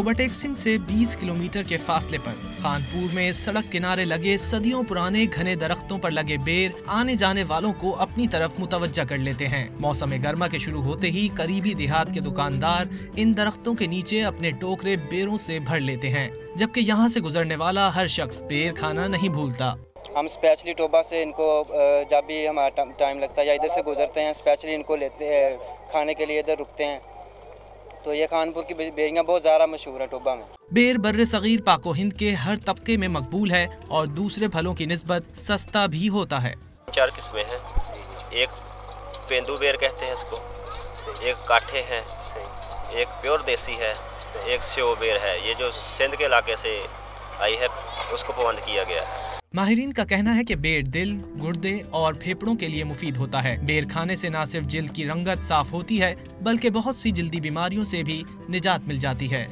Toba take Singh से 20 kilometre के फासले पर खानपुर में सड़क किनारे लगे सदियों पुराने घने दरख्तों पर लगे बेर आने जाने वालों को अपनी तरफ मुतवज्जा कर लेते हैं। मौसम गर्मा के शुरू होते ही करीबी देहात के दुकानदार इन दरख्तों के नीचे अपने टोकरे बेरों से भर लेते हैं, जबकि यहाँ से गुजरने वाला हर शख्स बेर खाना नहीं भूलता। हम स्पेशली टोबा से इनको जब भी हमारा टाइम लगता है या इधर से गुजरते हैं, स्पेशली इनको लेते हैं खाने के लिए, इधर रुकते हैं। तो ये खानपुर की बेरियाँ बहुत ज़्यादा मशहूर है टोबा में। बेर बर्रे सगीर पाको हिंद के हर तबके में मकबूल है और दूसरे फलों की निस्बत सस्ता भी होता है। 4 किस्में हैं। एक पेंदू बेर कहते हैं इसको, एक काठे हैं, एक प्योर देसी है, एक सेव बेर है। ये जो सिंध के इलाके से आई है उसको पाबंद किया गया है। माहिरीन का कहना है कि बेर दिल, गुर्दे और फेफड़ों के लिए मुफीद होता है। बेर खाने से न सिर्फ जिल्द की रंगत साफ होती है बल्कि बहुत सी जल्दी बीमारियों से भी निजात मिल जाती है।